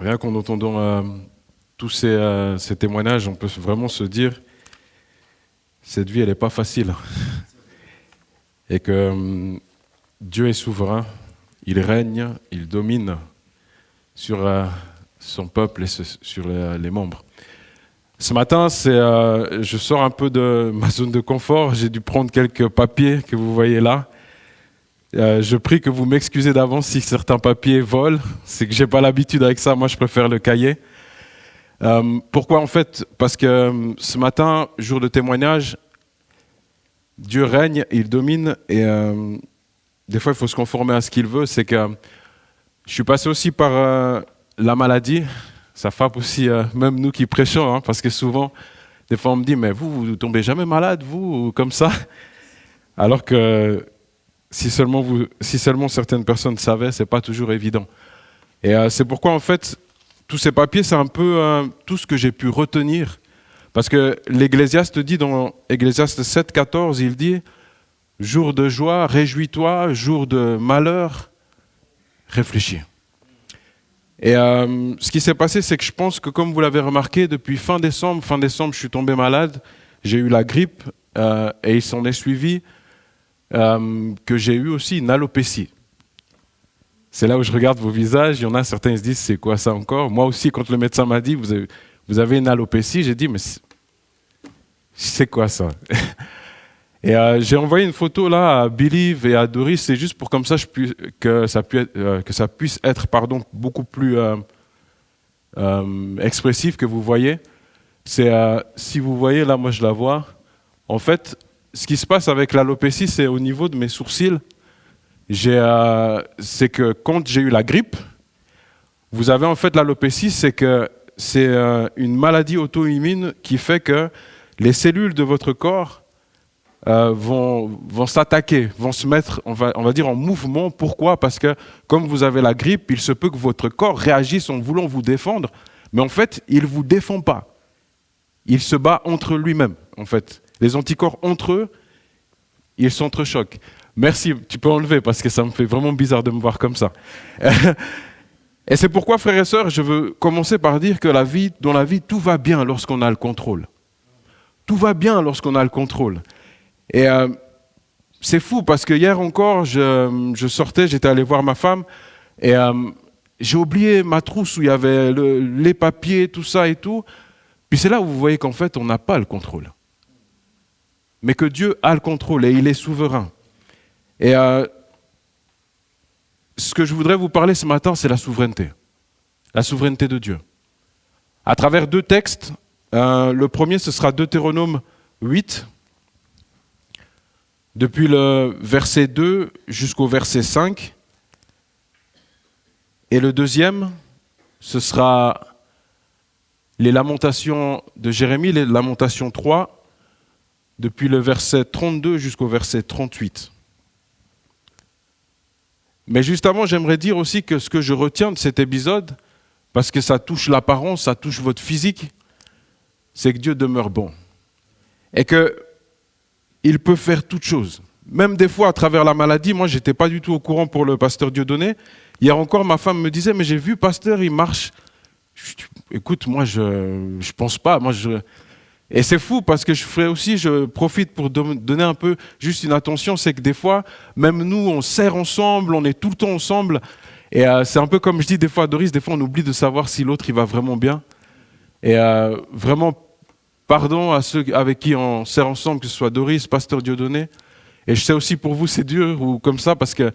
Rien qu'en entendant tous ces témoignages, on peut vraiment se dire cette vie, elle n'est pas facile. Et que Dieu est souverain, il règne, il domine sur son peuple et sur les membres. Ce matin, je sors un peu de ma zone de confort. J'ai dû prendre quelques papiers que vous voyez là. Je prie que vous m'excusez d'avance si certains papiers volent. C'est que j'ai pas l'habitude avec ça. Moi, je préfère le cahier. Pourquoi en fait? Parce que ce matin, jour de témoignage, Dieu règne, il domine et des fois, il faut se conformer à ce qu'il veut. C'est que je suis passé aussi par la maladie. Ça frappe aussi même nous qui prêchons, hein, parce que souvent, des fois, on me dit, mais vous tombez jamais malade, vous, ou comme ça? Alors que si seulement certaines personnes savaient, c'est pas toujours évident. Et c'est pourquoi, en fait, tous ces papiers, c'est un peu tout ce que j'ai pu retenir. Parce que l'Ecclésiaste dit dans Ecclésiaste 7,14, il dit « Jour de joie, réjouis-toi, jour de malheur, réfléchis ». Et ce qui s'est passé, c'est que je pense que, comme vous l'avez remarqué, depuis fin décembre, je suis tombé malade, j'ai eu la grippe et il s'en est suivi que j'ai eu aussi une alopécie. C'est là où je regarde vos visages, il y en a certains qui se disent c'est quoi ça encore? Moi aussi, quand le médecin m'a dit vous avez une alopécie, j'ai dit mais c'est quoi ça? Et j'ai envoyé une photo là à Believe et à Doris, c'est juste pour comme ça que ça puisse être beaucoup plus expressif que vous voyez. C'est si vous voyez là, moi je la vois. En fait, ce qui se passe avec l'alopécie, c'est au niveau de mes sourcils. C'est que quand j'ai eu la grippe, vous avez en fait l'alopécie, c'est que c'est une maladie auto-immune qui fait que les cellules de votre corps vont s'attaquer, vont se mettre, on va dire, en mouvement. Pourquoi? Parce que comme vous avez la grippe, il se peut que votre corps réagisse en voulant vous défendre, mais en fait, il ne vous défend pas. Il se bat entre lui-même, en fait. Les anticorps entre eux, ils s'entrechoquent. Merci, tu peux enlever parce que ça me fait vraiment bizarre de me voir comme ça. Et c'est pourquoi, frères et sœurs, je veux commencer par dire que dans la vie, tout va bien lorsqu'on a le contrôle. Tout va bien lorsqu'on a le contrôle. Et c'est fou parce que hier encore, je sortais, j'étais allé voir ma femme et j'ai oublié ma trousse où il y avait les papiers, tout ça et tout. Puis c'est là où vous voyez qu'en fait, on n'a pas le contrôle. Mais que Dieu a le contrôle et il est souverain. Et ce que je voudrais vous parler ce matin, c'est la souveraineté de Dieu. À travers deux textes, le premier, ce sera Deutéronome 8, depuis le verset 2 jusqu'au verset 5. Et le deuxième, ce sera les Lamentations de Jérémie, les Lamentations 3, depuis le verset 32 jusqu'au verset 38. Mais juste avant, j'aimerais dire aussi que ce que je retiens de cet épisode, parce que ça touche l'apparence, ça touche votre physique, c'est que Dieu demeure bon. Et qu'il peut faire toutes choses. Même des fois, à travers la maladie, moi, je n'étais pas du tout au courant pour le pasteur Dieudonné. Hier encore, ma femme me disait, mais j'ai vu, pasteur, il marche. Écoute, moi, je pense pas. Et c'est fou parce que je profite pour donner un peu juste une attention, c'est que des fois, même nous, on sert ensemble, on est tout le temps ensemble. Et c'est un peu comme je dis des fois à Doris, des fois on oublie de savoir si l'autre il va vraiment bien. Et vraiment, pardon à ceux avec qui on sert ensemble, que ce soit Doris, pasteur Dieudonné. Et je sais aussi pour vous c'est dur ou comme ça parce que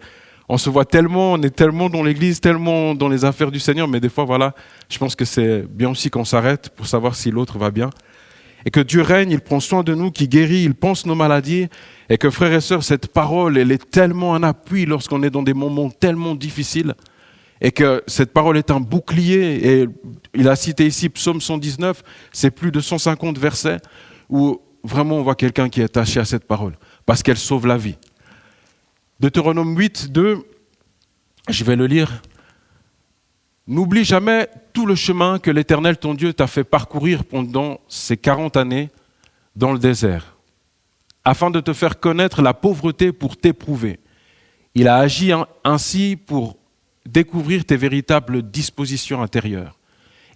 on se voit tellement, on est tellement dans l'église, tellement dans les affaires du Seigneur, mais des fois voilà, je pense que c'est bien aussi qu'on s'arrête pour savoir si l'autre va bien. Et que Dieu règne, il prend soin de nous, qu'il guérit, il pense nos maladies. Et que frères et sœurs, cette parole, elle est tellement un appui lorsqu'on est dans des moments tellement difficiles. Et que cette parole est un bouclier. Et il a cité ici Psaume 119, c'est plus de 150 versets où vraiment on voit quelqu'un qui est attaché à cette parole. Parce qu'elle sauve la vie. Deutéronome 8, 2, je vais le lire. N'oublie jamais tout le chemin que l'Éternel, ton Dieu, t'a fait parcourir pendant ces 40 années dans le désert, afin de te faire connaître la pauvreté pour t'éprouver. Il a agi ainsi pour découvrir tes véritables dispositions intérieures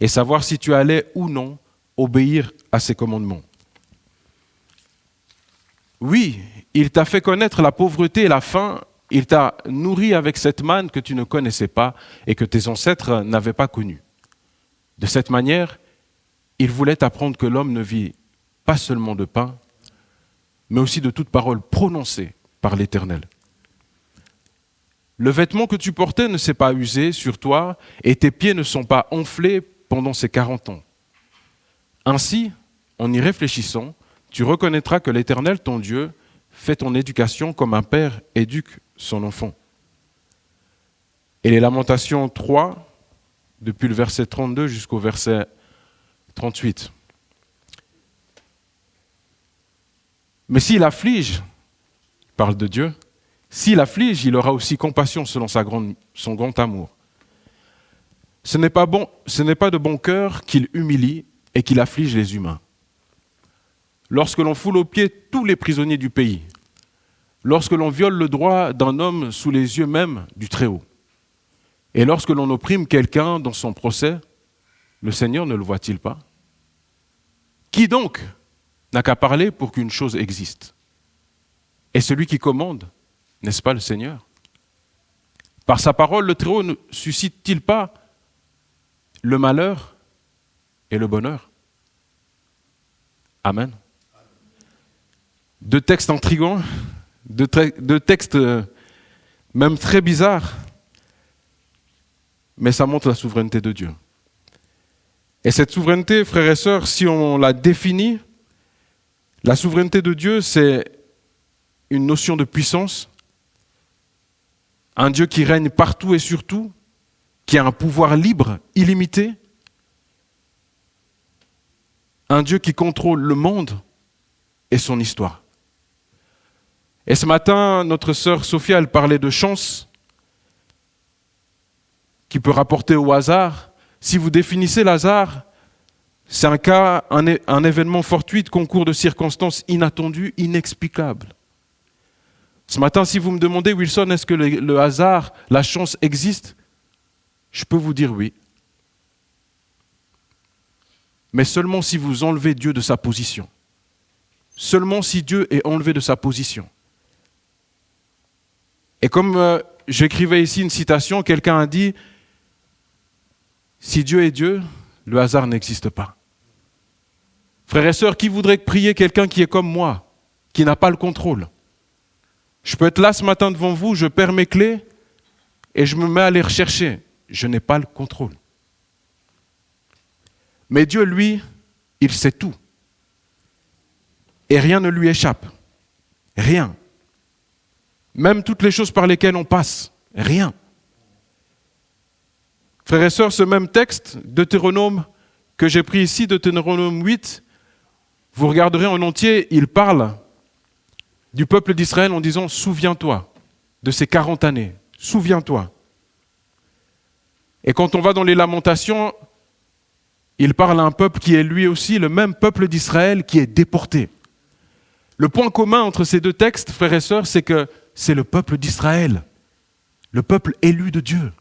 et savoir si tu allais ou non obéir à ses commandements. Oui, il t'a fait connaître la pauvreté et la faim, il t'a nourri avec cette manne que tu ne connaissais pas et que tes ancêtres n'avaient pas connue. De cette manière, il voulait t'apprendre que l'homme ne vit pas seulement de pain, mais aussi de toute parole prononcée par l'Éternel. Le vêtement que tu portais ne s'est pas usé sur toi et tes pieds ne sont pas enflés pendant ces 40 ans. Ainsi, en y réfléchissant, tu reconnaîtras que l'Éternel, ton Dieu, fait ton éducation comme un père éduque son enfant. Et les Lamentations 3, depuis le verset 32 jusqu'au verset 38. Mais s'il afflige, il parle de Dieu, s'il afflige, il aura aussi compassion selon son grand amour. Ce n'est pas de bon cœur qu'il humilie et qu'il afflige les humains. Lorsque l'on foule aux pieds tous les prisonniers du pays, lorsque l'on viole le droit d'un homme sous les yeux même du Très-Haut, et lorsque l'on opprime quelqu'un dans son procès, le Seigneur ne le voit-il pas? Qui donc n'a qu'à parler pour qu'une chose existe? Et celui qui commande, n'est-ce pas le Seigneur? Par sa parole, le Très-Haut ne suscite-t-il pas le malheur et le bonheur? Amen. Deux textes intrigants, deux textes même très bizarres, mais ça montre la souveraineté de Dieu. Et cette souveraineté, frères et sœurs, si on la définit, la souveraineté de Dieu, c'est une notion de puissance, un Dieu qui règne partout et sur tout, qui a un pouvoir libre, illimité, un Dieu qui contrôle le monde et son histoire. Et ce matin, notre sœur Sophia, elle parlait de chance qui peut rapporter au hasard. Si vous définissez l'hasard, c'est un cas, un événement fortuit, concours de circonstances inattendues, inexplicables. Ce matin, si vous me demandez, Wilson, est-ce que le hasard, la chance existe? Je peux vous dire oui. Mais seulement si vous enlevez Dieu de sa position. Seulement si Dieu est enlevé de sa position. Et comme j'écrivais ici une citation, quelqu'un a dit « Si Dieu est Dieu, le hasard n'existe pas. » Frères et sœurs, qui voudrait prier quelqu'un qui est comme moi, qui n'a pas le contrôle? Je peux être là ce matin devant vous, je perds mes clés et je me mets à les rechercher. Je n'ai pas le contrôle. Mais Dieu, lui, il sait tout. Et rien ne lui échappe. Rien. Même toutes les choses par lesquelles on passe. Rien. Frères et sœurs, ce même texte, Deutéronome, que j'ai pris ici, Deutéronome 8, vous regarderez en entier, il parle du peuple d'Israël en disant « Souviens-toi de ces 40 années. Souviens-toi. » Et quand on va dans les Lamentations, il parle à un peuple qui est lui aussi le même peuple d'Israël qui est déporté. Le point commun entre ces deux textes, frères et sœurs, c'est que c'est le peuple d'Israël, le peuple élu de Dieu.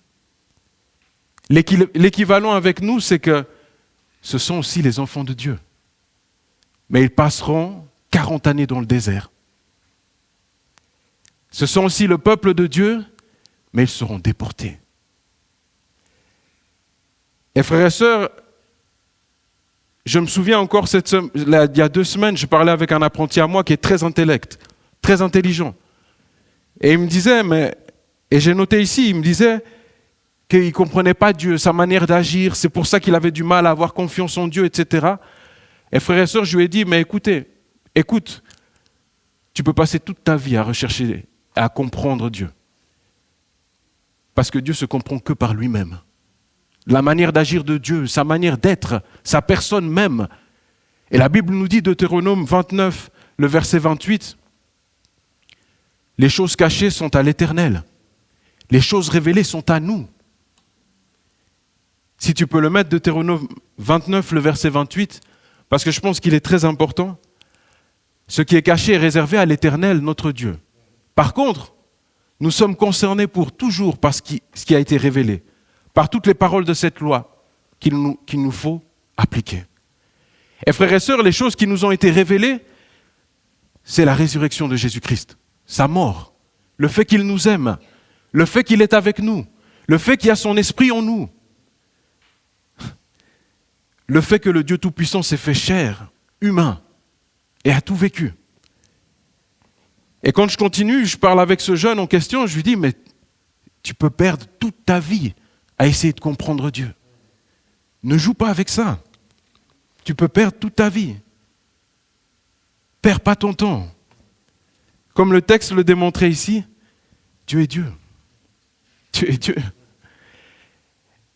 L'équivalent avec nous, c'est que ce sont aussi les enfants de Dieu. Mais ils passeront 40 années dans le désert. Ce sont aussi le peuple de Dieu, mais ils seront déportés. Et frères et sœurs, je me souviens encore, il y a 2 semaines, je parlais avec un apprenti à moi qui est très intelligent. Et il me disait, et j'ai noté ici, il me disait qu'il ne comprenait pas Dieu, sa manière d'agir, c'est pour ça qu'il avait du mal à avoir confiance en Dieu, etc. Et frères et sœurs, je lui ai dit, mais écoute, tu peux passer toute ta vie à rechercher, à comprendre Dieu. Parce que Dieu se comprend que par lui-même. La manière d'agir de Dieu, sa manière d'être, sa personne même. Et la Bible nous dit, Deutéronome 29, le verset 28, « Les choses cachées sont à l'Éternel. Les choses révélées sont à nous. » Si tu peux le mettre, Deutéronome 29, le verset 28, parce que je pense qu'il est très important. Ce qui est caché est réservé à l'Éternel, notre Dieu. Par contre, Nous sommes concernés pour toujours par ce qui a été révélé, par toutes les paroles de cette loi qu'il nous faut appliquer. Et frères et sœurs, les choses qui nous ont été révélées, c'est la résurrection de Jésus-Christ, sa mort, le fait qu'il nous aime, le fait qu'il est avec nous, le fait qu'il y a son esprit en nous, le fait que le Dieu Tout-Puissant s'est fait chair, humain, et a tout vécu. Et quand je continue, je parle avec ce jeune en question, je lui dis, mais tu peux perdre toute ta vie à essayer de comprendre Dieu. Ne joue pas avec ça. Tu peux perdre toute ta vie. Perds pas ton temps. Comme le texte le démontrait ici, Dieu est Dieu. Dieu est Dieu.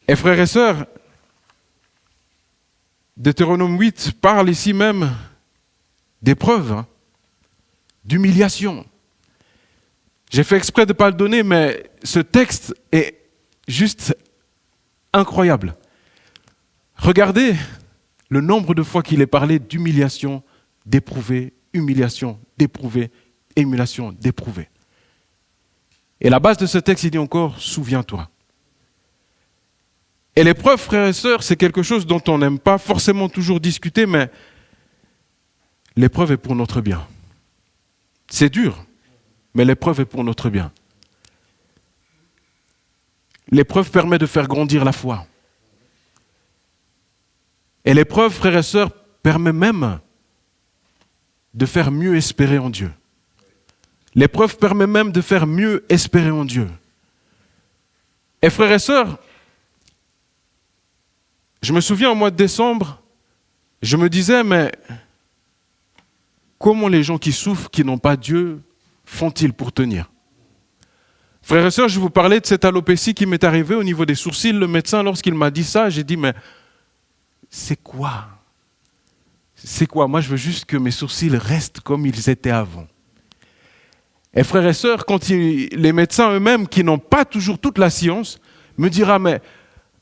Et frères et sœurs, Deutéronome 8 parle ici même d'épreuves, d'humiliation. J'ai fait exprès de ne pas le donner, mais ce texte est juste incroyable. Regardez le nombre de fois qu'il est parlé d'humiliation, d'éprouver, humiliation, d'éprouver, émulation, d'éprouver. Et la base de ce texte, il dit encore, souviens-toi. Et l'épreuve, frères et sœurs, c'est quelque chose dont on n'aime pas forcément toujours discuter, mais l'épreuve est pour notre bien. C'est dur, mais l'épreuve est pour notre bien. L'épreuve permet de faire grandir la foi. Et l'épreuve, frères et sœurs, permet même de faire mieux espérer en Dieu. L'épreuve permet même de faire mieux espérer en Dieu. Et frères et sœurs, je me souviens au mois de décembre, je me disais, mais comment les gens qui souffrent, qui n'ont pas Dieu, font-ils pour tenir? Frères et sœurs, je vous parlais de cette alopécie qui m'est arrivée au niveau des sourcils. Le médecin, lorsqu'il m'a dit ça, j'ai dit, mais c'est quoi? C'est quoi? Moi, je veux juste que mes sourcils restent comme ils étaient avant. Et frères et sœurs, quand les médecins eux-mêmes, qui n'ont pas toujours toute la science, me diront, mais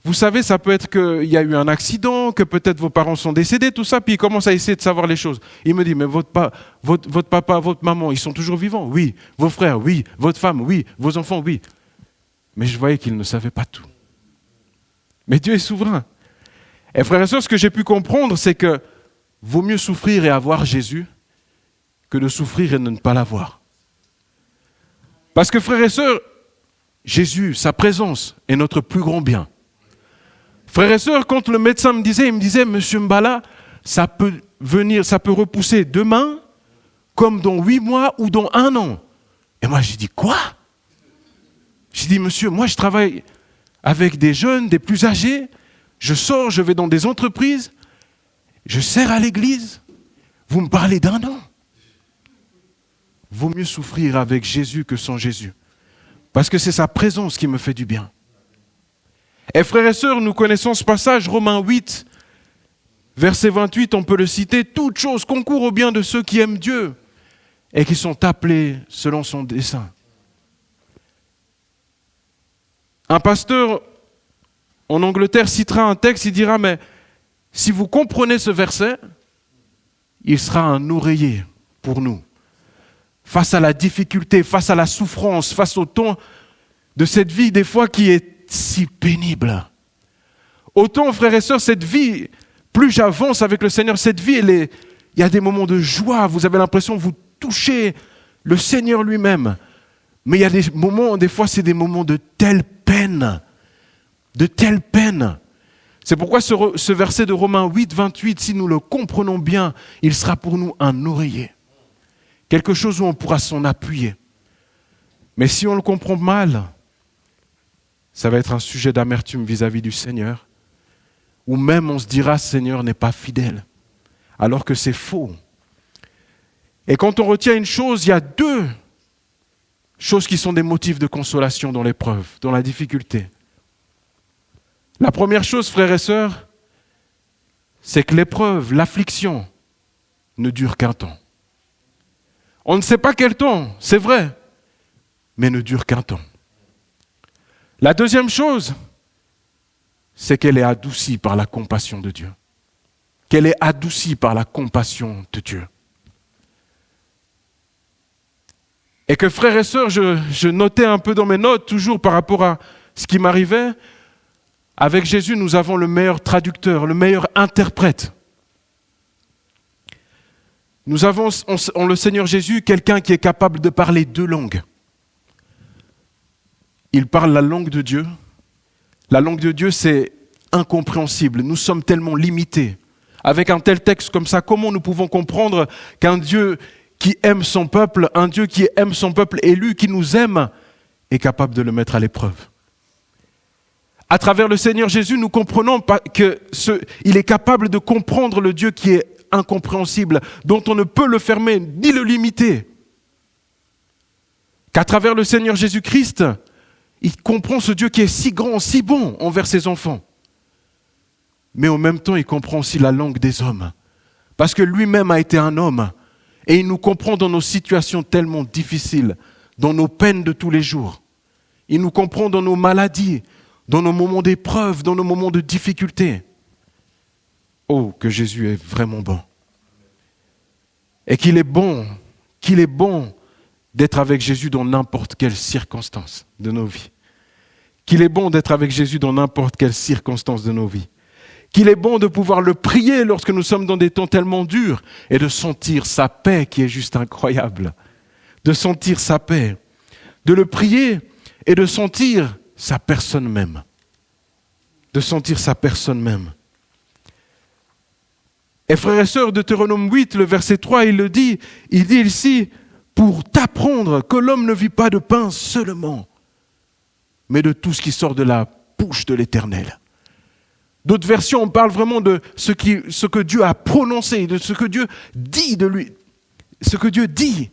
vous savez, ça peut être qu'il y a eu un accident, que peut-être vos parents sont décédés, tout ça, puis ils commencent à essayer de savoir les choses. Il me dit, mais votre papa, votre maman, ils sont toujours vivants? Oui. Vos frères? Oui. Votre femme? Oui. Vos enfants? Oui. Mais je voyais qu'ils ne savaient pas tout. Mais Dieu est souverain. Et frères et sœurs, ce que j'ai pu comprendre, c'est que vaut mieux souffrir et avoir Jésus que de souffrir et de ne pas l'avoir. Parce que frères et sœurs, Jésus, sa présence est notre plus grand bien. Frères et sœurs, quand le médecin me disait, Monsieur Mbala, ça peut repousser demain, comme dans 8 mois ou dans 1 an. Et moi, j'ai dit, quoi? J'ai dit, monsieur, moi, je travaille avec des jeunes, des plus âgés. Je sors, je vais dans des entreprises. Je sers à l'église. Vous me parlez d'1 an. Vaut mieux souffrir avec Jésus que sans Jésus. Parce que c'est sa présence qui me fait du bien. Et frères et sœurs, nous connaissons ce passage, Romains 8, verset 28, on peut le citer. Toute chose concourt au bien de ceux qui aiment Dieu et qui sont appelés selon son dessein. Un pasteur en Angleterre citera un texte, il dira, mais si vous comprenez ce verset, il sera un oreiller pour nous. Face à la difficulté, face à la souffrance, face au temps de cette vie des fois qui est si pénible. Autant, frères et sœurs, cette vie, plus j'avance avec le Seigneur, cette vie, il y a des moments de joie, vous avez l'impression que vous touchez le Seigneur lui-même. Mais il y a des moments, des fois, c'est des moments de telle peine. De telle peine. C'est pourquoi ce verset de Romains 8, 28, si nous le comprenons bien, il sera pour nous un oreiller. Quelque chose où on pourra s'en appuyer. Mais si on le comprend mal, ça va être un sujet d'amertume vis-à-vis du Seigneur, ou même on se dira, Seigneur n'est pas fidèle, alors que c'est faux. Et quand on retient une chose, il y a 2 choses qui sont des motifs de consolation dans l'épreuve, dans la difficulté. La première chose, frères et sœurs, c'est que l'épreuve, l'affliction, ne dure qu'un temps. On ne sait pas quel temps, c'est vrai, mais ne dure qu'un temps. La deuxième chose, c'est qu'elle est adoucie par la compassion de Dieu. Qu'elle est adoucie par la compassion de Dieu. Et que frères et sœurs, je notais un peu dans mes notes, toujours par rapport à ce qui m'arrivait, avec Jésus, nous avons le meilleur traducteur, le meilleur interprète. Nous avons en le Seigneur Jésus quelqu'un qui est capable de parler 2 langues. Il parle la langue de Dieu. La langue de Dieu, c'est incompréhensible. Nous sommes tellement limités. Avec un tel texte comme ça, comment nous pouvons comprendre qu'un Dieu qui aime son peuple, un Dieu qui aime son peuple élu, qui nous aime, est capable de le mettre à l'épreuve? À travers le Seigneur Jésus, nous comprenons qu'il est capable de comprendre le Dieu qui est incompréhensible, dont on ne peut le fermer ni le limiter. Qu'à travers le Seigneur Jésus-Christ, il comprend ce Dieu qui est si grand, si bon envers ses enfants. Mais en même temps, il comprend aussi la langue des hommes. Parce que lui-même a été un homme. Et il nous comprend dans nos situations tellement difficiles, dans nos peines de tous les jours. Il nous comprend dans nos maladies, dans nos moments d'épreuve, dans nos moments de difficulté. Oh, que Jésus est vraiment bon. Et qu'il est bon d'être avec Jésus dans n'importe quelle circonstance de nos vies. Qu'il est bon d'être avec Jésus dans n'importe quelle circonstance de nos vies. Qu'il est bon de pouvoir le prier lorsque nous sommes dans des temps tellement durs et de sentir sa paix qui est juste incroyable. De sentir sa paix. De le prier et de sentir sa personne même. De sentir sa personne même. Et frères et sœurs, Deutéronome 8, le verset 3, il dit ici, pour t'apprendre que l'homme ne vit pas de pain seulement, mais de tout ce qui sort de la bouche de l'Éternel. D'autres versions, on parle vraiment de ce que Dieu a prononcé, de ce que Dieu dit de lui, ce que Dieu dit.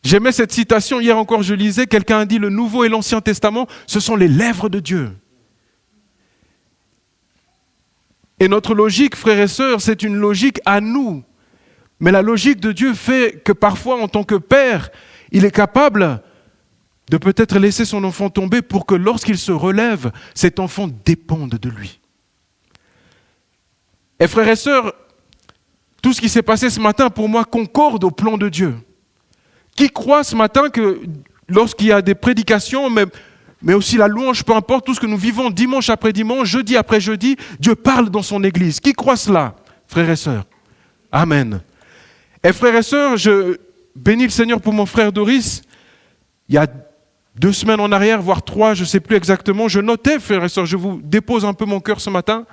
J'aimais cette citation, hier encore je lisais, quelqu'un a dit, le Nouveau et l'Ancien Testament, ce sont les lèvres de Dieu. Et notre logique, frères et sœurs, c'est une logique à nous. Mais la logique de Dieu fait que parfois, en tant que père, il est capable de peut-être laisser son enfant tomber pour que lorsqu'il se relève, cet enfant dépende de lui. Et frères et sœurs, tout ce qui s'est passé ce matin, pour moi, concorde au plan de Dieu. Qui croit ce matin que lorsqu'il y a des prédications, mais aussi la louange, peu importe, tout ce que nous vivons dimanche après dimanche, jeudi après jeudi, Dieu parle dans son Église. Qui croit cela, frères et sœurs? Amen. Et frères et sœurs, je bénis le Seigneur pour mon frère Doris. Il y a 2 semaines en arrière, voire 3, je ne sais plus exactement, je notais, frères et sœurs, je vous dépose un peu mon cœur ce matin.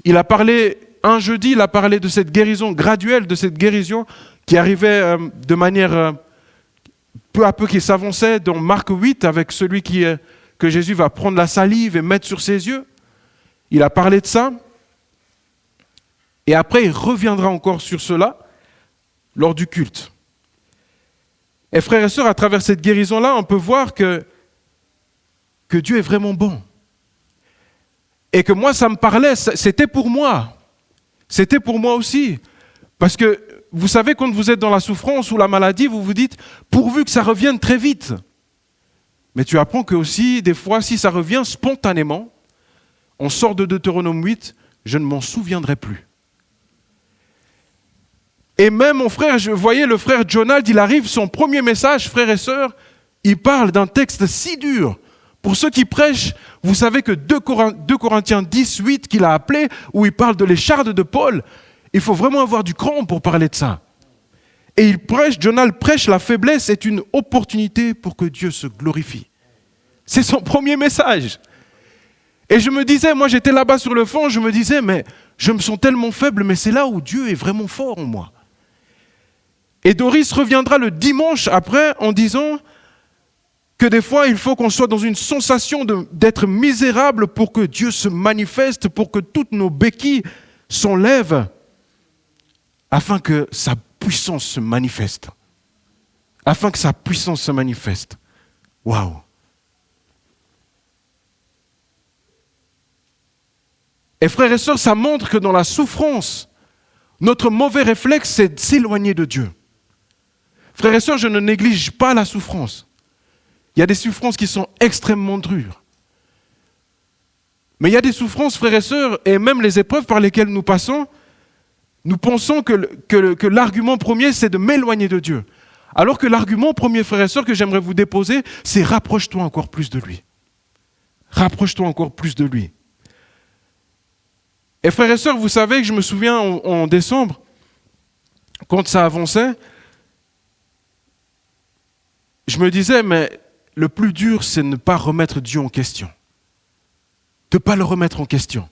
Il a parlé, un jeudi, il a parlé de cette guérison graduelle, de cette guérison qui arrivait de manière peu à peu, qui s'avançait dans Marc 8 avec celui que Jésus va prendre la salive et mettre sur ses yeux. Il a parlé de ça. Et après, il reviendra encore sur cela lors du culte. Et frères et sœurs, à travers cette guérison-là, on peut voir que Dieu est vraiment bon. Et que moi, ça me parlait, c'était pour moi. C'était pour moi aussi. Parce que, vous savez, quand vous êtes dans la souffrance ou la maladie, vous vous dites, pourvu que ça revienne très vite. Mais tu apprends que aussi, des fois, si ça revient spontanément, on sort de Deutéronome 8, je ne m'en souviendrai plus. Et même mon frère, je voyais le frère Jonald, il arrive, son premier message, frères et sœurs, il parle d'un texte si dur. Pour ceux qui prêchent, vous savez que 2 Corinthiens 10, 8 qu'il a appelé, où il parle de l'écharde de Paul, il faut vraiment avoir du cran pour parler de ça. Et Jonald prêche, la faiblesse est une opportunité pour que Dieu se glorifie. C'est son premier message. Et je me disais, moi j'étais là-bas sur le fond, je me disais, mais je me sens tellement faible, mais c'est là où Dieu est vraiment fort en moi. Et Doris reviendra le dimanche après en disant que des fois, il faut qu'on soit dans une sensation d'être misérable pour que Dieu se manifeste, pour que toutes nos béquilles s'enlèvent, afin que sa puissance se manifeste. Afin que sa puissance se manifeste. Waouh! Et frères et sœurs, ça montre que dans la souffrance, notre mauvais réflexe, c'est de s'éloigner de Dieu. Frères et sœurs, je ne néglige pas la souffrance. Il y a des souffrances qui sont extrêmement dures. Mais il y a des souffrances, frères et sœurs, et même les épreuves par lesquelles nous passons, nous pensons que l'argument premier, c'est de m'éloigner de Dieu. Alors que l'argument premier, frères et sœurs, que j'aimerais vous déposer, c'est rapproche-toi encore plus de lui. Rapproche-toi encore plus de lui. Et frères et sœurs, vous savez que je me souviens en décembre, quand ça avançait, je me disais, mais le plus dur, c'est de ne pas remettre Dieu en question. De ne pas le remettre en question.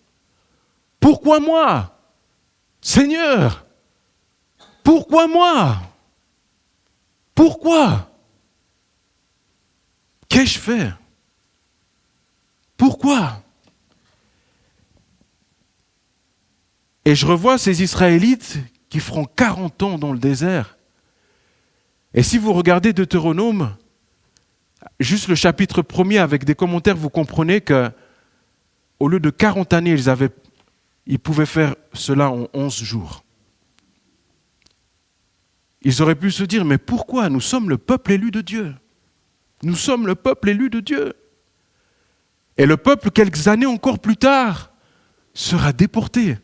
Pourquoi moi? Seigneur, pourquoi moi? Pourquoi? Qu'ai-je fait? Pourquoi? Et je revois ces Israélites qui feront 40 ans dans le désert. Et si vous regardez Deutéronome, juste le chapitre 1er avec des commentaires, vous comprenez qu'au lieu de 40 années, ils pouvaient faire cela en 11 jours. Ils auraient pu se dire, mais pourquoi? Nous sommes le peuple élu de Dieu. Nous sommes le peuple élu de Dieu. Et le peuple, quelques années encore plus tard, sera déporté.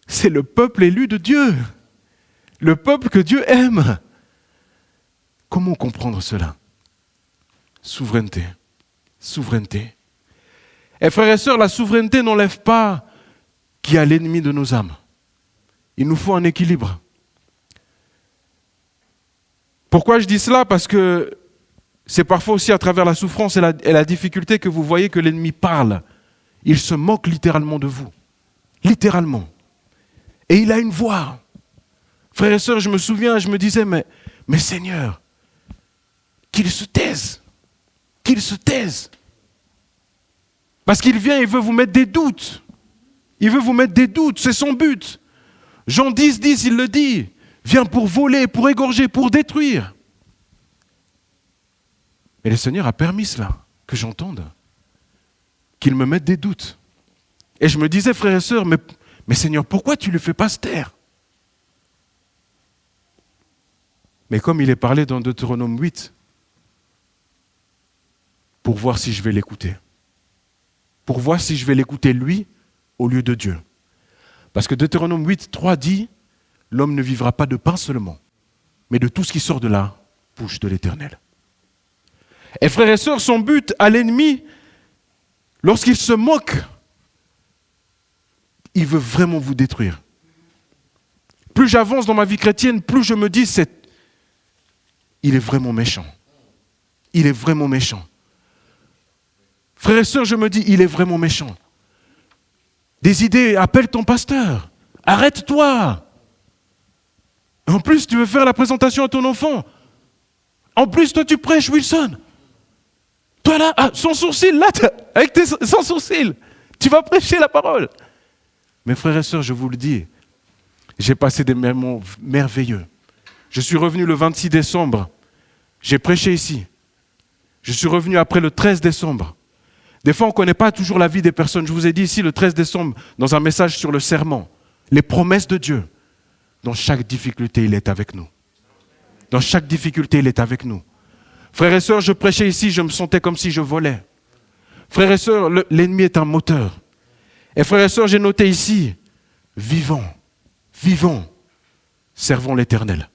C'est le peuple élu de Dieu. Le peuple que Dieu aime. Comment comprendre cela? Souveraineté. Souveraineté. Et frères et sœurs, la souveraineté n'enlève pas qu'il y a l'ennemi de nos âmes. Il nous faut un équilibre. Pourquoi je dis cela? Parce que c'est parfois aussi à travers la souffrance et la difficulté que vous voyez que l'ennemi parle. Il se moque littéralement de vous. Littéralement. Et il a une voix. Frères et sœurs, je me souviens, je me disais, mais Seigneur, qu'il se taise. Qu'il se taise. Parce qu'il vient, il veut vous mettre des doutes. Il veut vous mettre des doutes, c'est son but. Jean 10, il le dit. Vient pour voler, pour égorger, pour détruire. Et le Seigneur a permis cela, que j'entende. Qu'il me mette des doutes. Et je me disais, frères et sœurs, mais Seigneur, pourquoi tu ne le fais pas se taire? Mais comme il est parlé dans Deutéronome 8, pour voir si je vais l'écouter. Pour voir si je vais l'écouter lui au lieu de Dieu. Parce que Deutéronome 8, 3 dit, l'homme ne vivra pas de pain seulement, mais de tout ce qui sort de la bouche de l'Éternel. Et frères et sœurs, son but à l'ennemi, lorsqu'il se moque, il veut vraiment vous détruire. Plus j'avance dans ma vie chrétienne, plus je me dis, il est vraiment méchant. Il est vraiment méchant. Frères et sœurs, je me dis, il est vraiment méchant. Des idées, appelle ton pasteur. Arrête-toi. En plus, tu veux faire la présentation à ton enfant. En plus, toi, tu prêches, Wilson. Toi, là, sans sourcil, là, avec sans sourcil, tu vas prêcher la parole. Mes frères et sœurs, je vous le dis, j'ai passé des moments merveilleux. Je suis revenu le 26 décembre. J'ai prêché ici. Je suis revenu après le 13 décembre. Des fois, on ne connaît pas toujours la vie des personnes. Je vous ai dit ici, le 13 décembre, dans un message sur le serment, les promesses de Dieu. Dans chaque difficulté, il est avec nous. Dans chaque difficulté, il est avec nous. Frères et sœurs, je prêchais ici, je me sentais comme si je volais. Frères et sœurs, l'ennemi est un moteur. Et frères et sœurs, j'ai noté ici, vivons, servons l'Éternel.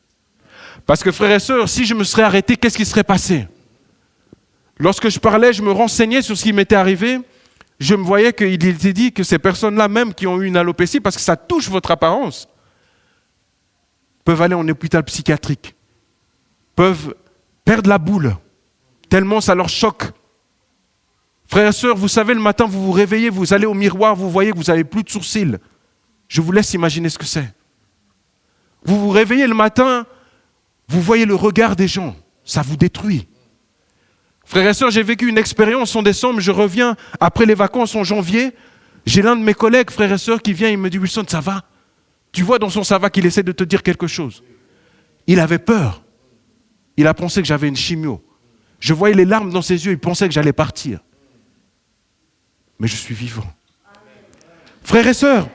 Parce que frères et sœurs, si je me serais arrêté, qu'est-ce qui serait passé? Lorsque je parlais, je me renseignais sur ce qui m'était arrivé. Je me voyais qu'il était dit que ces personnes-là, même qui ont eu une alopécie, parce que ça touche votre apparence, peuvent aller en hôpital psychiatrique, peuvent perdre la boule, tellement ça leur choque. Frères et sœurs, vous savez, le matin, vous vous réveillez, vous allez au miroir, vous voyez que vous n'avez plus de sourcils. Je vous laisse imaginer ce que c'est. Vous vous réveillez le matin, vous voyez le regard des gens, ça vous détruit. Frères et sœurs, j'ai vécu une expérience en décembre, je reviens après les vacances en janvier, j'ai l'un de mes collègues, frères et sœurs, qui vient, il me dit, Wilson, ça va? Tu vois dans son ça va qu'il essaie de te dire quelque chose. Il avait peur. Il a pensé que j'avais une chimio. Je voyais les larmes dans ses yeux, il pensait que j'allais partir. Mais je suis vivant. Frères et sœurs,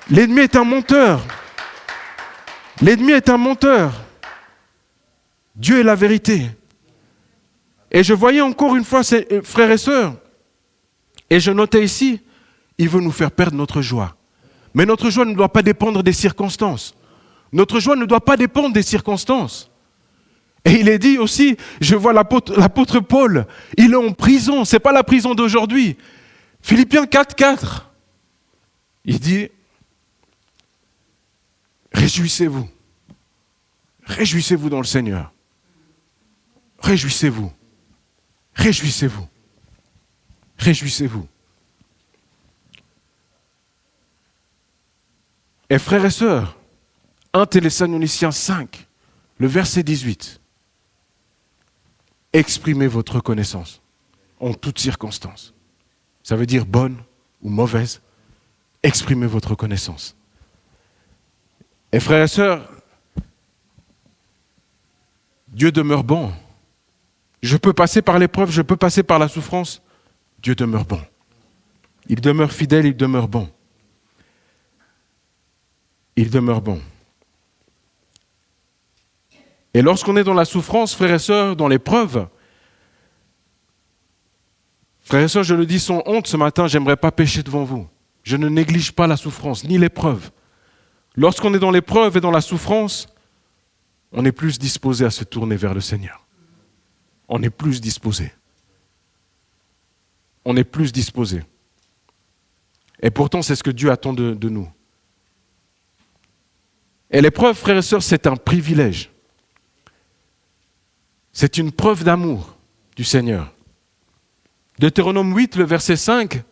l'ennemi est un menteur. L'ennemi est un menteur. Dieu est la vérité. Et je voyais encore une fois, frères et sœurs, et je notais ici, il veut nous faire perdre notre joie. Mais notre joie ne doit pas dépendre des circonstances. Notre joie ne doit pas dépendre des circonstances. Et il est dit aussi, je vois l'apôtre Paul, il est en prison, ce n'est pas la prison d'aujourd'hui. Philippiens 4:4, il dit, réjouissez-vous. Réjouissez-vous dans le Seigneur. Réjouissez-vous. Réjouissez-vous. Réjouissez-vous. Et frères et sœurs, 1 Thessaloniciens 5, le verset 18. Exprimez votre reconnaissance en toutes circonstances. Ça veut dire bonne ou mauvaise. Exprimez votre reconnaissance. Et frères et sœurs, Dieu demeure bon. Je peux passer par l'épreuve, je peux passer par la souffrance. Dieu demeure bon. Il demeure fidèle, il demeure bon. Il demeure bon. Et lorsqu'on est dans la souffrance, frères et sœurs, dans l'épreuve, frères et sœurs, je le dis sans honte ce matin, j'aimerais pas pécher devant vous. Je ne néglige pas la souffrance, ni l'épreuve. Lorsqu'on est dans l'épreuve et dans la souffrance, on est plus disposé à se tourner vers le Seigneur. On est plus disposé. On est plus disposé. Et pourtant, c'est ce que Dieu attend de nous. Et l'épreuve, frères et sœurs, c'est un privilège. C'est une preuve d'amour du Seigneur. Deutéronome 8, le verset 5,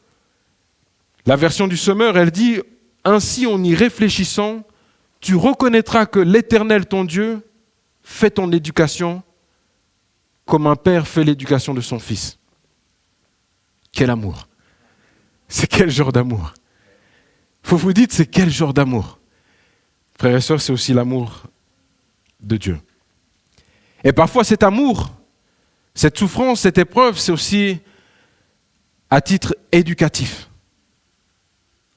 la version du Semeur, elle dit « Ainsi en y réfléchissant, tu reconnaîtras que l'Éternel, ton Dieu, fait ton éducation comme un père fait l'éducation de son fils. » Quel amour! C'est quel genre d'amour! Vous vous dites, c'est quel genre d'amour! Frères et sœurs, c'est aussi l'amour de Dieu. Et parfois cet amour, cette souffrance, cette épreuve, c'est aussi à titre éducatif.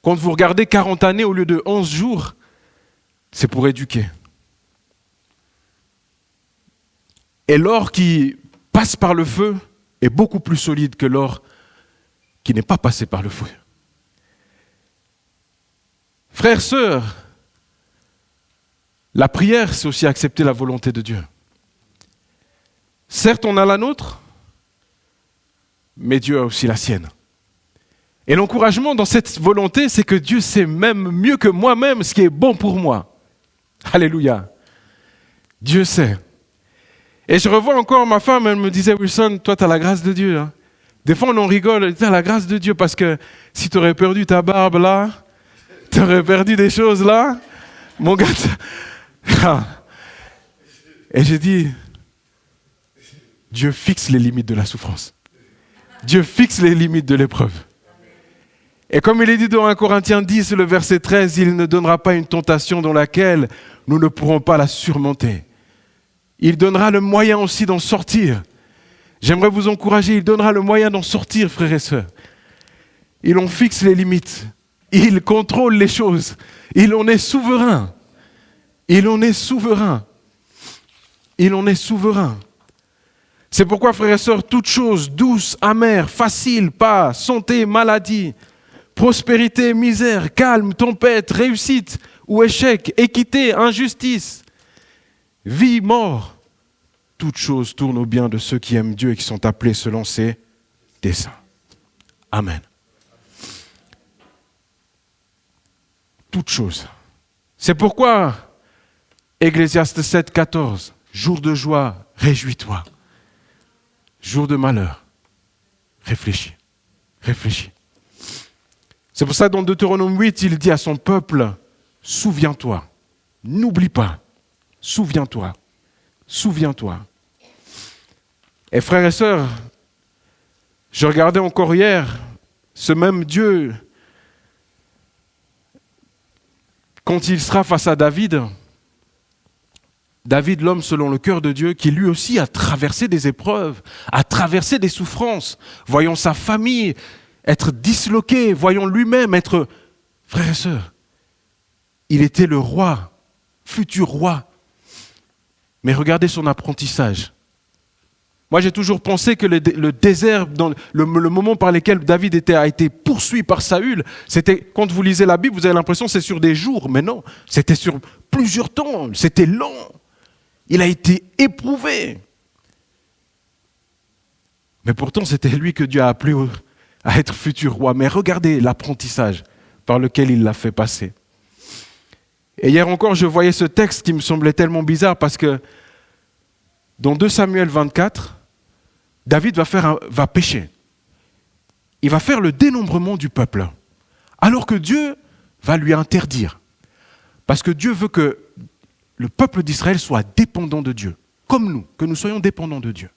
Quand vous regardez 40 années au lieu de 11 jours, c'est pour éduquer. Et l'or qui passe par le feu est beaucoup plus solide que l'or qui n'est pas passé par le feu. Frères, sœurs, la prière, c'est aussi accepter la volonté de Dieu. Certes, on a la nôtre, mais Dieu a aussi la sienne. Et l'encouragement dans cette volonté, c'est que Dieu sait même mieux que moi-même ce qui est bon pour moi. Alléluia. Dieu sait. Et je revois encore ma femme, elle me disait, Wilson, toi, tu as la grâce de Dieu. Hein. Des fois, on en rigole, tu as la grâce de Dieu parce que si tu aurais perdu ta barbe là, tu aurais perdu des choses là, mon gars. Et j'ai dit, Dieu fixe les limites de la souffrance. Dieu fixe les limites de l'épreuve. Et comme il est dit dans 1 Corinthiens 10, le verset 13, il ne donnera pas une tentation dans laquelle nous ne pourrons pas la surmonter. Il donnera le moyen aussi d'en sortir. J'aimerais vous encourager, il donnera le moyen d'en sortir, frères et sœurs. Il en fixe les limites. Il contrôle les choses. Il en est souverain. Il en est souverain. Il en est souverain. C'est pourquoi, frères et sœurs, toutes choses douces, amères, faciles, pas, santé, maladie, prospérité, misère, calme, tempête, réussite ou échec, équité, injustice, vie, mort, toutes choses tournent au bien de ceux qui aiment Dieu et qui sont appelés selon ses desseins. Amen. Toutes choses. C'est pourquoi, Ecclésiaste 7, 14, jour de joie, réjouis-toi. Jour de malheur, réfléchis, réfléchis. C'est pour ça que dans Deutéronome 8, il dit à son peuple, souviens-toi, n'oublie pas, souviens-toi, souviens-toi. Et frères et sœurs, je regardais encore hier, ce même Dieu, quand il sera face à David, David, l'homme selon le cœur de Dieu, qui lui aussi a traversé des épreuves, a traversé des souffrances, voyant sa famille être disloquée, voyant lui-même être... Frères et sœurs, il était le roi, futur roi. Mais regardez son apprentissage. Moi, j'ai toujours pensé que le désert, dans le moment par lequel David a été poursuivi par Saül, c'était, quand vous lisez la Bible, vous avez l'impression que c'est sur des jours. Mais non, c'était sur plusieurs temps, c'était long. Il a été éprouvé. Mais pourtant, c'était lui que Dieu a appelé à être futur roi. Mais regardez l'apprentissage par lequel il l'a fait passer. Et hier encore, je voyais ce texte qui me semblait tellement bizarre parce que dans 2 Samuel 24, David va pécher. Il va faire le dénombrement du peuple. Alors que Dieu va lui interdire. Parce que Dieu veut que le peuple d'Israël soit dépendant de Dieu. Comme nous, que nous soyons dépendants de Dieu.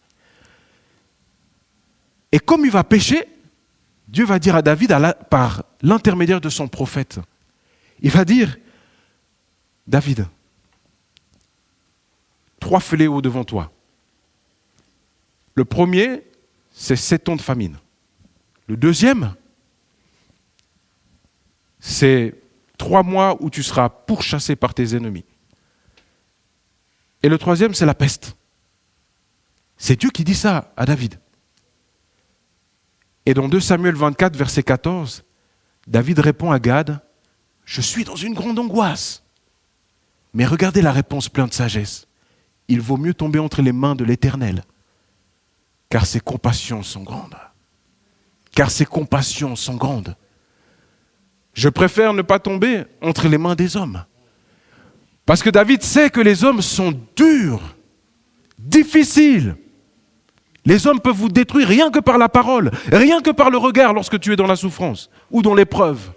Et comme il va pécher, Dieu va dire à David, par l'intermédiaire de son prophète, il va dire, David, 3 fléaux devant toi. Le premier, c'est 7 ans de famine. Le deuxième, c'est 3 mois où tu seras pourchassé par tes ennemis. Et le troisième, c'est la peste. C'est Dieu qui dit ça à David. Et dans 2 Samuel 24, verset 14, David répond à Gad, « Je suis dans une grande angoisse. » Mais regardez la réponse pleine de sagesse. « Il vaut mieux tomber entre les mains de l'Éternel, car ses compassions sont grandes. » Car ses compassions sont grandes. Je préfère ne pas tomber entre les mains des hommes. Parce que David sait que les hommes sont durs, difficiles. Les hommes peuvent vous détruire rien que par la parole, rien que par le regard lorsque tu es dans la souffrance ou dans l'épreuve.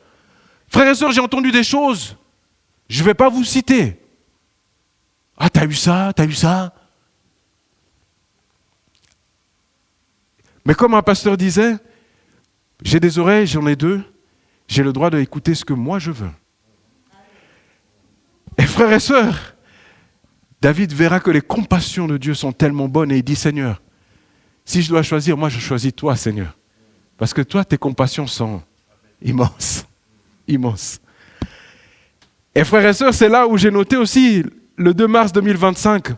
Frères et sœurs, j'ai entendu des choses, je ne vais pas vous citer. Ah, t'as eu ça, t'as eu ça. Mais comme un pasteur disait, j'ai des oreilles, j'en ai 2, j'ai le droit d'écouter ce que moi je veux. Et frères et sœurs, David verra que les compassions de Dieu sont tellement bonnes et il dit, Seigneur, si je dois choisir, moi je choisis toi, Seigneur. Parce que toi, tes compassions sont immenses. Immenses. Et frères et sœurs, c'est là où j'ai noté aussi, le 2 mars 2025,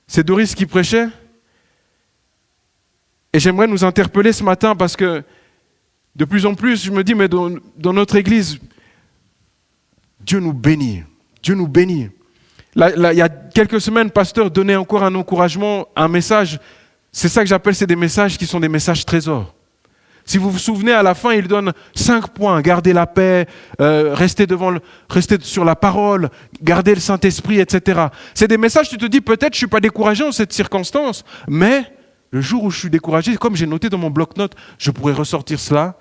c'est Doris qui prêchait. Et j'aimerais nous interpeller ce matin parce que de plus en plus, je me dis, mais dans notre église, Dieu nous bénit. Dieu nous bénit. Là, il y a quelques semaines, pasteur donnait encore un encouragement, un message. C'est ça que j'appelle, c'est des messages qui sont des messages trésors. Si vous vous souvenez, à la fin, il donne 5 points. Garder la paix, rester sur la parole, garder le Saint-Esprit, etc. C'est des messages, tu te dis, peut-être je ne suis pas découragé en cette circonstance, mais le jour où je suis découragé, comme j'ai noté dans mon bloc-notes, je pourrais ressortir cela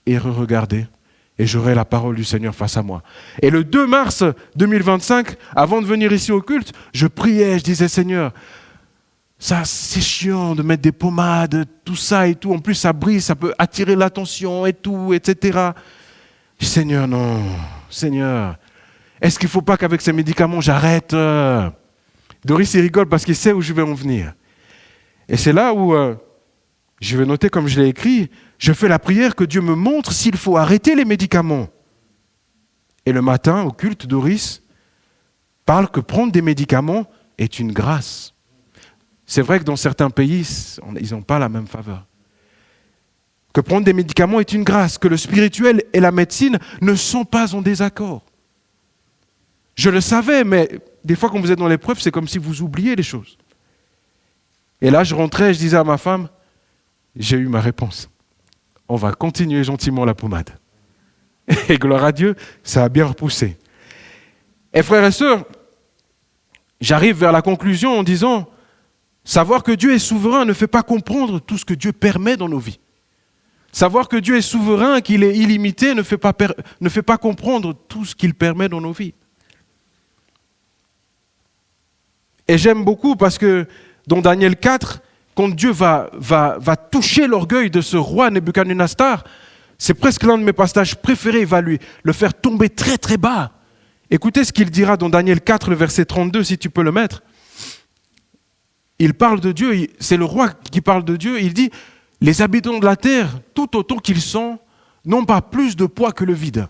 et re-regarder. Et j'aurai la parole du Seigneur face à moi. Et le 2 mars 2025, avant de venir ici au culte, je priais, je disais, Seigneur, ça c'est chiant de mettre des pommades, tout ça et tout. En plus, ça brille, ça peut attirer l'attention et tout, etc. Seigneur, non. Seigneur, est-ce qu'il ne faut pas qu'avec ces médicaments, j'arrête? Doris, il rigole parce qu'il sait où je vais en venir. Et c'est là où je vais noter, comme je l'ai écrit, je fais la prière que Dieu me montre s'il faut arrêter les médicaments. Et le matin, au culte, Doris parle que prendre des médicaments est une grâce. C'est vrai que dans certains pays, ils n'ont pas la même faveur. Que prendre des médicaments est une grâce, que le spirituel et la médecine ne sont pas en désaccord. Je le savais, mais des fois quand vous êtes dans l'épreuve, c'est comme si vous oubliez les choses. Et là, je rentrais et je disais à ma femme, j'ai eu ma réponse. On va continuer gentiment la pommade. Et gloire à Dieu, ça a bien repoussé. Et frères et sœurs, j'arrive vers la conclusion en disant, savoir que Dieu est souverain ne fait pas comprendre tout ce que Dieu permet dans nos vies. Savoir que Dieu est souverain, qu'il est illimité, ne fait pas comprendre tout ce qu'il permet dans nos vies. Et j'aime beaucoup parce que dans Daniel 4, quand Dieu va toucher l'orgueil de ce roi Nebuchadnezzar, c'est presque l'un de mes passages préférés, il va le faire tomber très très bas. Écoutez ce qu'il dira dans Daniel 4, le verset 32, si tu peux le mettre. Il parle de Dieu, c'est le roi qui parle de Dieu, il dit « Les habitants de la terre, tout autant qu'ils sont, n'ont pas plus de poids que le vide. »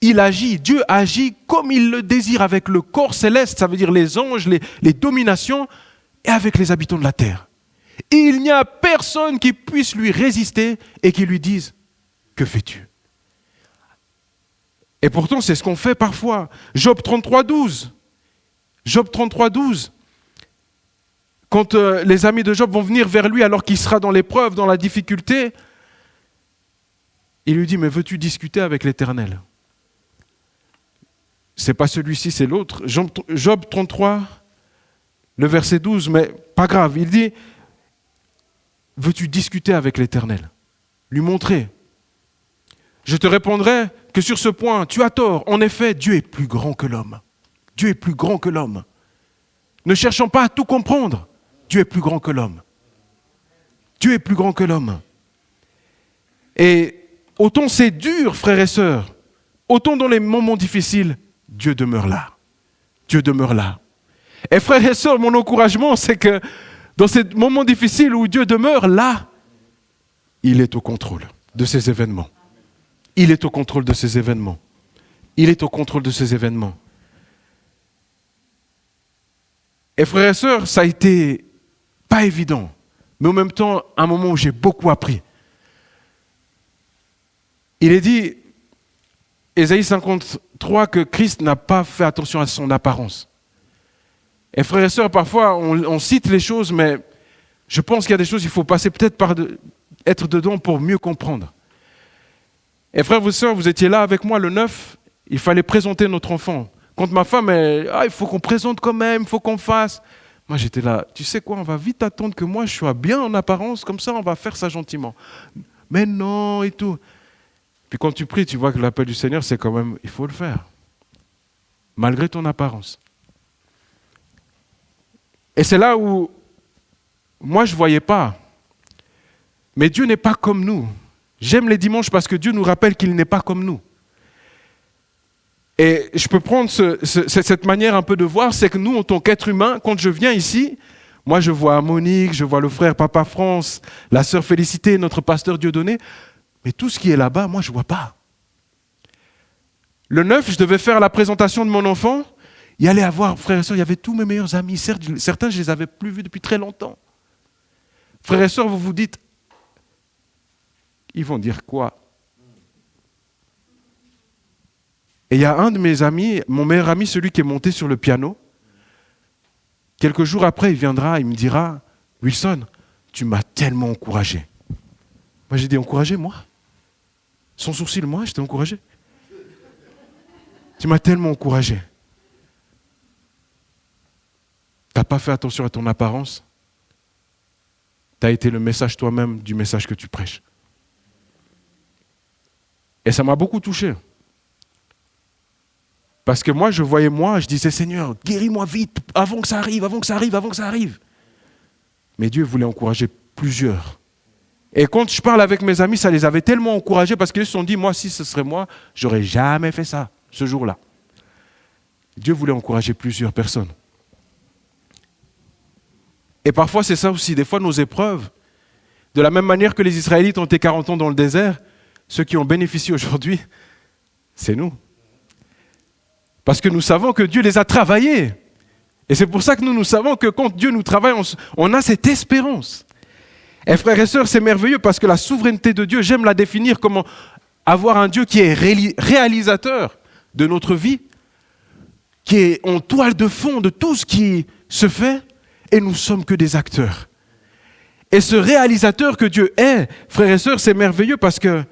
Dieu agit comme il le désire avec le corps céleste, ça veut dire les anges, les dominations, et avec les habitants de la terre. Et il n'y a personne qui puisse lui résister et qui lui dise « Que fais-tu » Et pourtant, c'est ce qu'on fait parfois. Job 33, 12. Job 33, 12. Quand les amis de Job vont venir vers lui alors qu'il sera dans l'épreuve, dans la difficulté, il lui dit, mais veux-tu discuter avec l'Éternel ? C'est pas celui-ci, c'est l'autre. Job 33, le verset 12, mais pas grave. Il dit, veux-tu discuter avec l'Éternel ? Lui montrer. Je te répondrai que sur ce point, tu as tort. En effet, Dieu est plus grand que l'homme. Dieu est plus grand que l'homme. Ne cherchons pas à tout comprendre. Dieu est plus grand que l'homme. Dieu est plus grand que l'homme. Et autant c'est dur, frères et sœurs, autant dans les moments difficiles, Dieu demeure là. Dieu demeure là. Et frères et sœurs, mon encouragement, c'est que dans ces moments difficiles où Dieu demeure là, il est au contrôle de ces événements. Il est au contrôle de ces événements. Il est au contrôle de ces événements. Et frères et sœurs, ça a été pas évident, mais en même temps, un moment où j'ai beaucoup appris. Il est dit, Ésaïe 53, que Christ n'a pas fait attention à son apparence. Et frères et sœurs, parfois, on cite les choses, mais je pense qu'il y a des choses, il faut passer peut-être par être dedans pour mieux comprendre. Et frères et sœurs, vous étiez là avec moi le 9, il fallait présenter notre enfant. Quand ma femme, il faut qu'on présente quand même, il faut qu'on fasse. Moi, j'étais là, tu sais quoi, on va vite attendre que moi, je sois bien en apparence, comme ça, on va faire ça gentiment. Mais non, et tout. Puis quand tu pries, tu vois que l'appel du Seigneur, c'est quand même, il faut le faire. Malgré ton apparence. Et c'est là où, moi, je ne voyais pas. Mais Dieu n'est pas comme nous. J'aime les dimanches parce que Dieu nous rappelle qu'il n'est pas comme nous. Et je peux prendre cette manière un peu de voir, c'est que nous, en tant qu'êtres humains, quand je viens ici, moi je vois Monique, je vois le frère Papa France, la sœur Félicité, notre pasteur Dieudonné, mais tout ce qui est là-bas, moi je ne vois pas. Le 9, je devais faire la présentation de mon enfant, il allait avoir, frères et sœurs, il y avait tous mes meilleurs amis, certains je ne les avais plus vus depuis très longtemps. Frères et sœurs, vous vous dites, ils vont dire quoi ? Et il y a un de mes amis, mon meilleur ami, celui qui est monté sur le piano. Quelques jours après, il viendra, il me dira, Wilson, tu m'as tellement encouragé. Moi, j'ai dit, encouragé, moi ? Sans sourcil, moi, je t'ai encouragé. Tu m'as tellement encouragé. Tu n'as pas fait attention à ton apparence. Tu as été le message toi-même du message que tu prêches. Et ça m'a beaucoup touché. Parce que moi, je voyais je disais, Seigneur, guéris-moi vite, avant que ça arrive. Mais Dieu voulait encourager plusieurs. Et quand je parle avec mes amis, ça les avait tellement encouragés parce qu'ils se sont dit, moi, si ce serait moi, j'aurais jamais fait ça, ce jour-là. Dieu voulait encourager plusieurs personnes. Et parfois, c'est ça aussi, des fois, nos épreuves. De la même manière que les Israélites ont été 40 ans dans le désert, ceux qui ont bénéficié aujourd'hui, c'est nous. Parce que nous savons que Dieu les a travaillés. Et c'est pour ça que nous savons que quand Dieu nous travaille, on a cette espérance. Et frères et sœurs, c'est merveilleux parce que la souveraineté de Dieu, j'aime la définir comme avoir un Dieu qui est réalisateur de notre vie, qui est en toile de fond de tout ce qui se fait, et nous ne sommes que des acteurs. Et ce réalisateur que Dieu est, frères et sœurs, c'est merveilleux parce que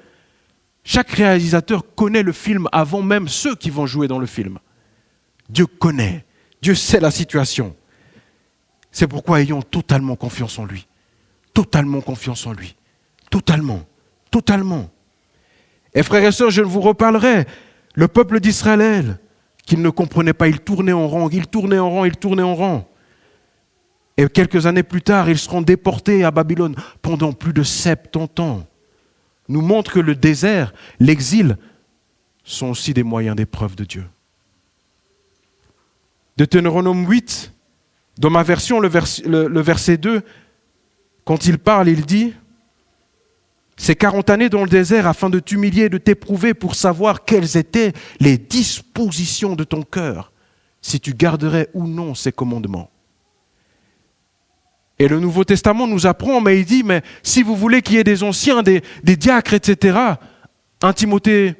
chaque réalisateur connaît le film avant même ceux qui vont jouer dans le film. Dieu connaît, Dieu sait la situation. C'est pourquoi ayons totalement confiance en lui. Totalement confiance en lui. Totalement. Et frères et sœurs, je vous reparlerai. Le peuple d'Israël, qu'il ne comprenait pas, il tournait en rang. Et quelques années plus tard, ils seront déportés à Babylone pendant plus de 70 ans. Nous montre que le désert, l'exil, sont aussi des moyens d'épreuve de Dieu. Deutéronome 8, dans ma version, le verset 2, quand il parle, il dit « Ces 40 années dans le désert afin de t'humilier et de t'éprouver pour savoir quelles étaient les dispositions de ton cœur, si tu garderais ou non ces commandements. » Et le Nouveau Testament nous apprend, mais il dit, mais si vous voulez qu'il y ait des anciens, des diacres, etc., 1 Timothée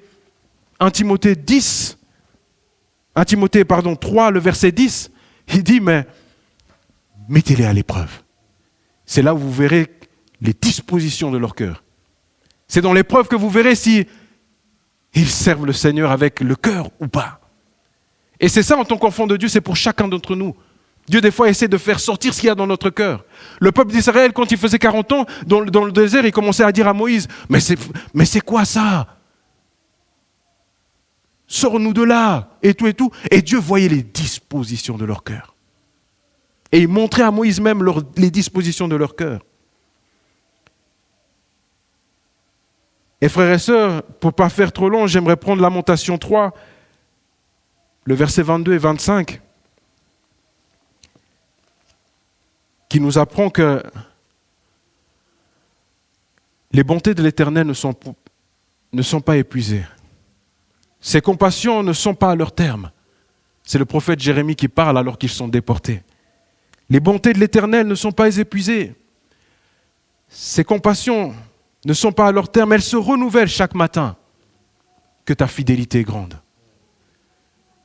3, le verset 10, Il dit, mais mettez-les à l'épreuve. C'est là où vous verrez les dispositions de leur cœur. C'est dans l'épreuve que vous verrez si ils servent le Seigneur avec le cœur ou pas. Et c'est ça en tant qu'enfant de Dieu, c'est pour chacun d'entre nous. Dieu des fois essaie de faire sortir ce qu'il y a dans notre cœur. Le peuple d'Israël, quand il faisait 40 ans, dans le désert, il commençait à dire à Moïse, mais c'est quoi ça? Sors-nous de là, et tout et tout. Et Dieu voyait les dispositions de leur cœur. Et il montrait à Moïse même les dispositions de leur cœur. Et frères et sœurs, pour ne pas faire trop long, j'aimerais prendre Lamentation 3, le verset 22 et 25, qui nous apprend que les bontés de l'Éternel ne sont pas épuisées. Ses compassions ne sont pas à leur terme. C'est le prophète Jérémie qui parle alors qu'ils sont déportés. Les bontés de l'Éternel ne sont pas épuisées. Ses compassions ne sont pas à leur terme, elles se renouvellent chaque matin. Que ta fidélité est grande.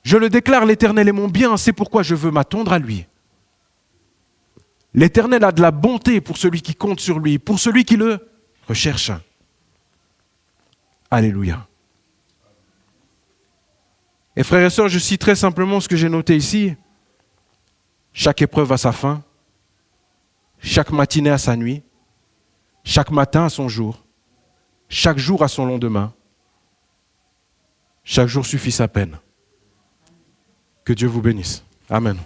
Je le déclare, l'Éternel est mon bien, c'est pourquoi je veux m'attendre à lui. L'Éternel a de la bonté pour celui qui compte sur lui, pour celui qui le recherche. Alléluia. Et frères et sœurs, je citerai simplement ce que j'ai noté ici. Chaque épreuve a sa fin, chaque matinée a sa nuit, chaque matin a son jour, chaque jour a son lendemain, chaque jour suffit sa peine. Que Dieu vous bénisse. Amen.